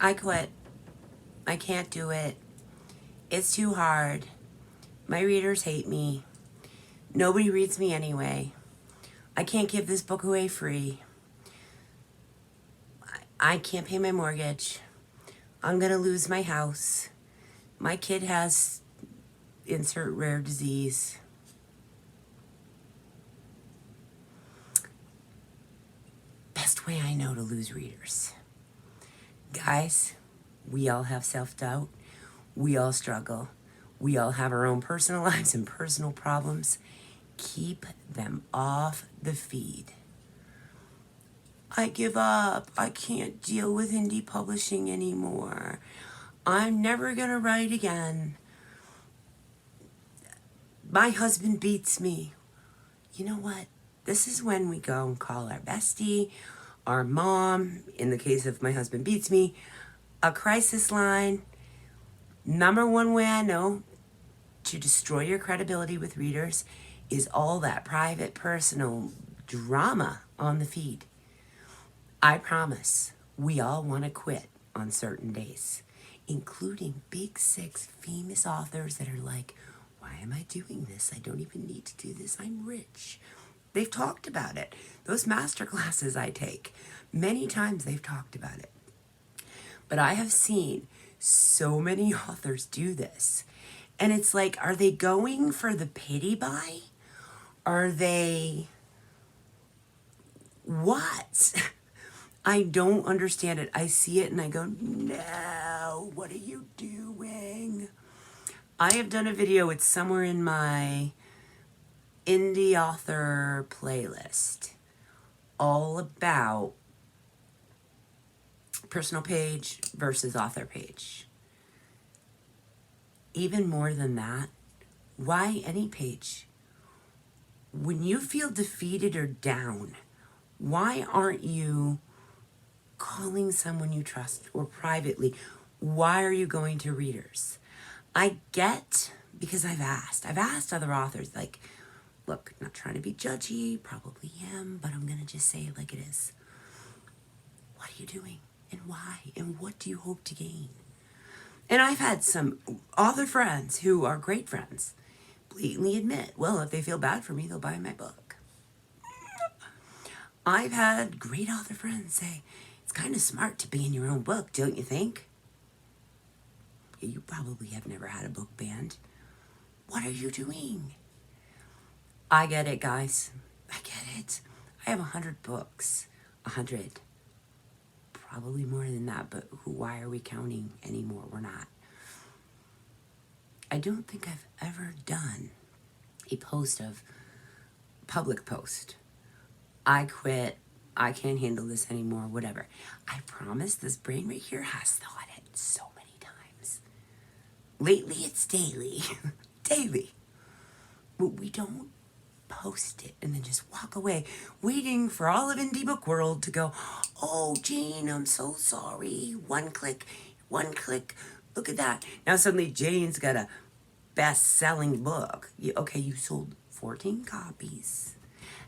I quit. I can't do it. It's too hard. My readers hate me. Nobody reads me anyway. I can't give this book away free. I can't pay my mortgage. I'm going to lose my house. My kid has insert rare disease. Best way I know to lose readers. Guys, we all have self-doubt. We all struggle. We all have our own personal lives and personal problems. Keep them off the feed. I give up. I can't deal with indie publishing anymore. I'm never gonna write again. My husband beats me. You know what? This is when we go and call our bestie, our mom, in the case of my husband beats me, a crisis line. Number one way I know to destroy your credibility with readers is all that private, personal drama on the feed. I promise we all want to quit on certain days, including big six famous authors that are like, why am I doing this? I don't even need to do this. I'm rich. They've talked about it. Those master classes I take, many times they've talked about it. But I have seen so many authors do this. And it's like, are they going for the pity buy? Are they... what? I don't understand it. I see it and I go, no, what are you doing? I have done a video, it's somewhere in my indie author playlist, all about personal page versus author page. Even more than that, why any page? When you feel defeated or down, why aren't you calling someone you trust or privately? Why are you going to readers? I get, because I've asked other authors, like, look, not trying to be judgy, probably am, but I'm going to just say it like it is. What are you doing? And why? And what do you hope to gain? And I've had some author friends who are great friends blatantly admit, well, if they feel bad for me, they'll buy my book. I've had great author friends say, it's kind of smart to be in your own book, don't you think? You probably have never had a book banned. What are you doing? I get it, guys. I get it. I have 100 books. 100. Probably more than that, but why are we counting anymore? We're not. I don't think I've ever done a public post. I quit. I can't handle this anymore, whatever. I promise this brain right here has thought it so many times. Lately, it's daily. Daily. But we don't post it and then just walk away, waiting for all of Indie Book World to go, oh, Jane, I'm so sorry. One click, look at that. Now suddenly Jane's got a best-selling book. Okay, you sold 14 copies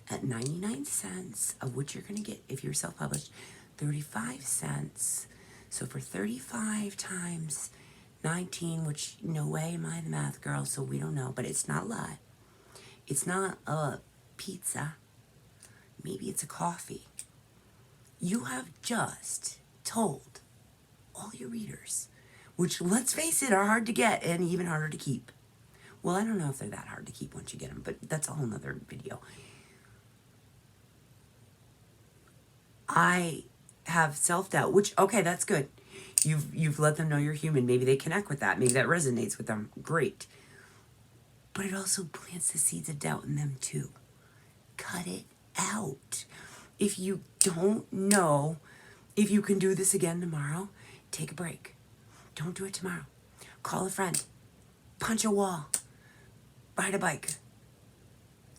at 99 cents, of which you're going to get, if you're self-published, 35 cents. So for 35 times 19, which no way am I the math girl, so we don't know, but it's not a lot. It's not a pizza. Maybe it's a coffee. You have just told all your readers, which, let's face it, are hard to get and even harder to keep. Well, I don't know if they're that hard to keep once you get them, but that's a whole nother video. I have self-doubt, which, okay, that's good. You've let them know you're human. Maybe they connect with that. Maybe that resonates with them. Great. But it also plants the seeds of doubt in them too. Cut it out. If you don't know if you can do this again tomorrow, take a break. Don't do it tomorrow. Call a friend. Punch a wall. Ride a bike.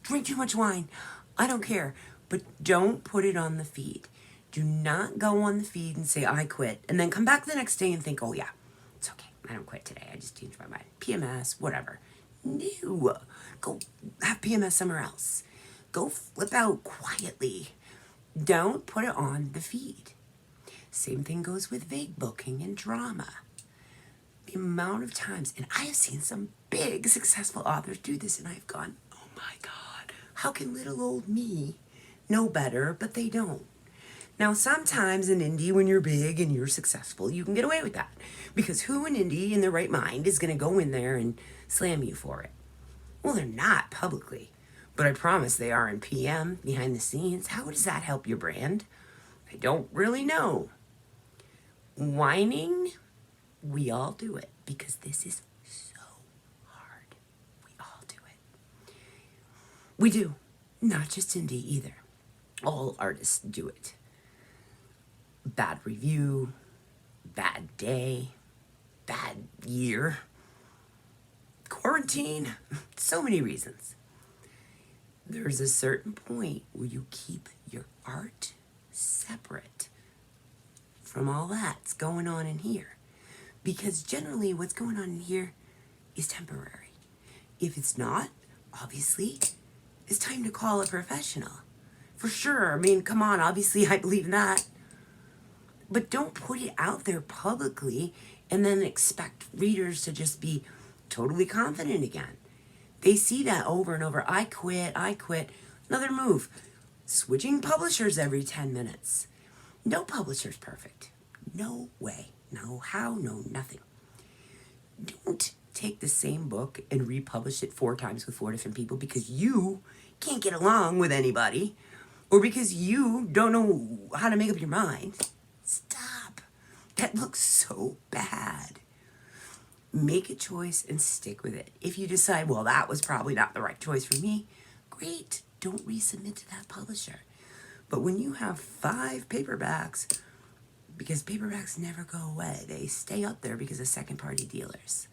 Drink too much wine. I don't care. But don't put it on the feed. Do not go on the feed and say, I quit. And then come back the next day and think, oh yeah, it's okay. I don't quit today. I just changed my mind. PMS, whatever. No. Go have PMS somewhere else. Go flip out quietly. Don't put it on the feed. Same thing goes with vague booking and drama. The amount of times, and I have seen some big successful authors do this, and I've gone, oh my God, how can little old me know better, but they don't. Now, sometimes in indie, when you're big and you're successful, you can get away with that. Because who in indie in their right mind is going to go in there and slam you for it? Well, they're not publicly, but I promise they are in PM, behind the scenes. How does that help your brand? I don't really know. Whining, we all do it because this is so hard. We all do it. We do. Not just indie either. All artists do it. Bad review, bad day, bad year, quarantine, so many reasons. There's a certain point where you keep your art separate from all that's going on in here. Because generally what's going on in here is temporary. If it's not, obviously, it's time to call a professional. For sure, I mean, come on, obviously I believe in that. But don't put it out there publicly and then expect readers to just be totally confident again. They see that over and over. I quit. Another move. Switching publishers every 10 minutes. No publisher's perfect. No way. No how, no nothing. Don't take the same book and republish it 4 times with 4 different people because you can't get along with anybody or because you don't know how to make up your mind. Stop. That looks so bad. Make a choice and stick with it. If you decide, well, that was probably not the right choice for me, great. Don't resubmit to that publisher. But when you have 5 paperbacks, because paperbacks never go away, they stay up there because of second-party dealers,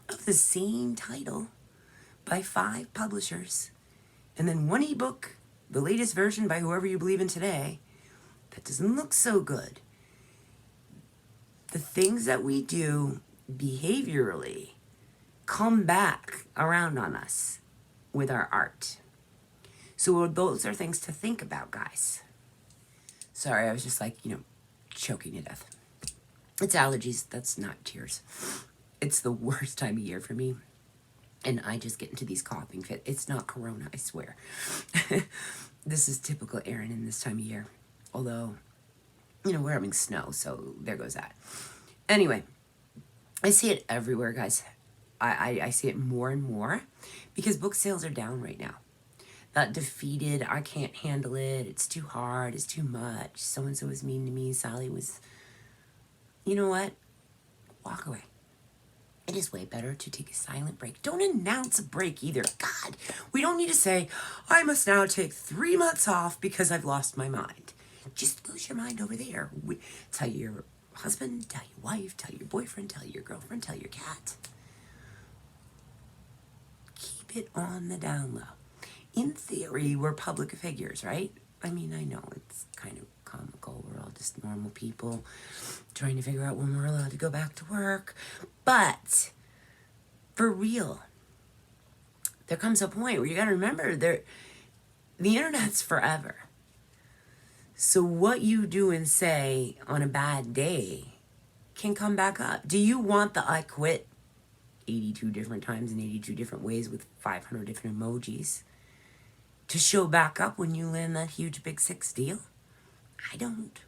of the same title by 5 publishers, and then 1 ebook, the latest version by whoever you believe in today, that doesn't look so good. The things that we do behaviorally come back around on us with our art. So those are things to think about, guys. Sorry, I was just like, choking to death. It's allergies. That's not tears. It's the worst time of year for me. And I just get into these coughing fits. It's not corona, I swear. This is typical Erin in this time of year. Although, we're having snow, so there goes that. Anyway, I see it everywhere, guys. I see it more and more because book sales are down right now. That defeated, I can't handle it, it's too hard, it's too much, so-and-so was mean to me, Sally was... You know what? Walk away. It is way better to take a silent break. Don't announce a break either. God, we don't need to say, I must now take 3 months off because I've lost my mind. Just lose your mind over there. Tell your husband, tell your wife, tell your boyfriend, tell your girlfriend, tell your cat. Keep it on the down low. In theory, we're public figures, right? I mean, I know it's kind of comical. We're all just normal people trying to figure out when we're allowed to go back to work. But for real, there comes a point where you got to remember the internet's forever. So what you do and say on a bad day can come back up. Do you want the I quit 82 different times in 82 different ways with 500 different emojis to show back up when you land that huge big 6 deal? I don't.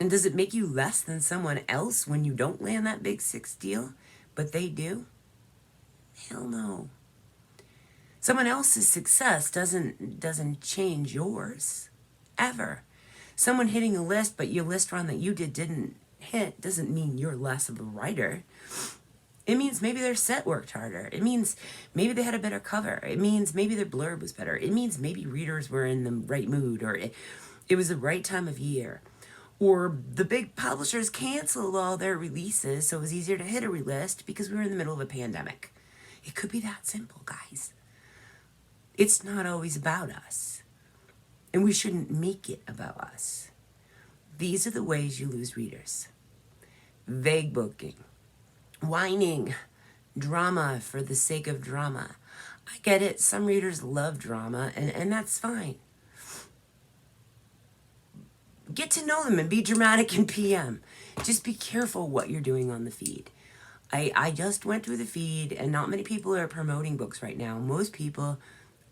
And does it make you less than someone else when you don't land that big 6 deal, but they do? Hell no. Someone else's success doesn't change yours, ever. Someone hitting a list, but your list run that you didn't hit doesn't mean you're less of a writer. It means maybe their set worked harder. It means maybe they had a better cover. It means maybe their blurb was better. It means maybe readers were in the right mood, or it was the right time of year. Or the big publishers canceled all their releases, so it was easier to hit a relist because we were in the middle of a pandemic. It could be that simple, guys. It's not always about us. And we shouldn't make it about us. These are the ways you lose readers. Vague booking. Whining. Drama for the sake of drama. I get it. Some readers love drama, and that's fine. Get to know them and be dramatic in PM. Just be careful what you're doing on the feed. I just went through the feed, and not many people are promoting books right now. Most people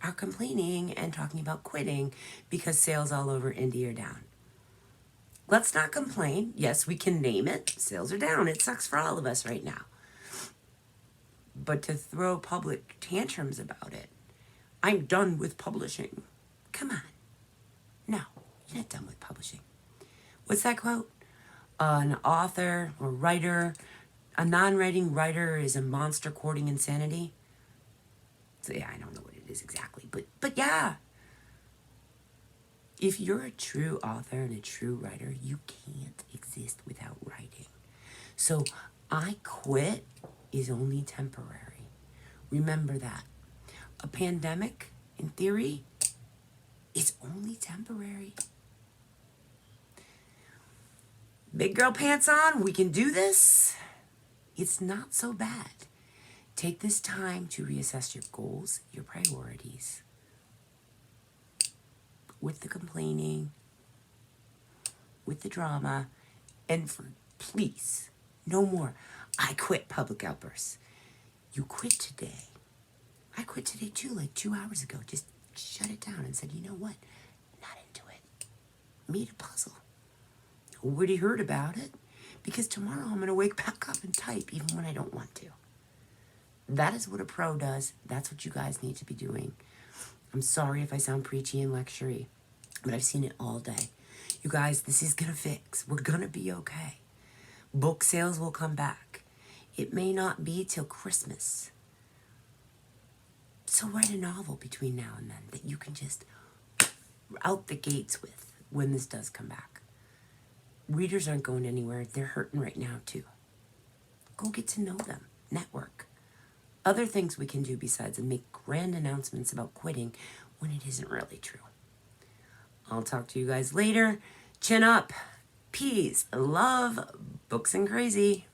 are complaining and talking about quitting because sales all over India are down. Let's not complain. Yes, we can name it. Sales are down. It sucks for all of us right now. But to throw public tantrums about it, I'm done with publishing. Come on. No, you're not done with publishing. What's that quote? An author or writer, a non-writing writer is a monster courting insanity. So yeah, I don't know what it is exactly, but yeah. If you're a true author and a true writer, you can't exist without writing. So I quit is only temporary. Remember that. A pandemic, in theory, is only temporary. Big girl pants on, we can do this. It's not so bad. Take this time to reassess your goals, your priorities. With the complaining, with the drama, and please, no more. I quit public outbursts. You quit today. I quit today too, like 2 hours ago. Just shut it down and said, you know what? Not into it. Made a puzzle. Nobody heard about it because tomorrow I'm going to wake back up and type even when I don't want to. That is what a pro does. That's what you guys need to be doing. I'm sorry if I sound preachy and lectury, but I've seen it all day. You guys, this is going to fix. We're going to be okay. Book sales will come back. It may not be till Christmas. So write a novel between now and then that you can just out the gates with when this does come back. Readers aren't going anywhere. They're hurting right now too. Go get to know them. Network. Other things we can do besides make grand announcements about quitting when it isn't really true. I'll talk to you guys later. Chin up. Peace. Love. Books and crazy.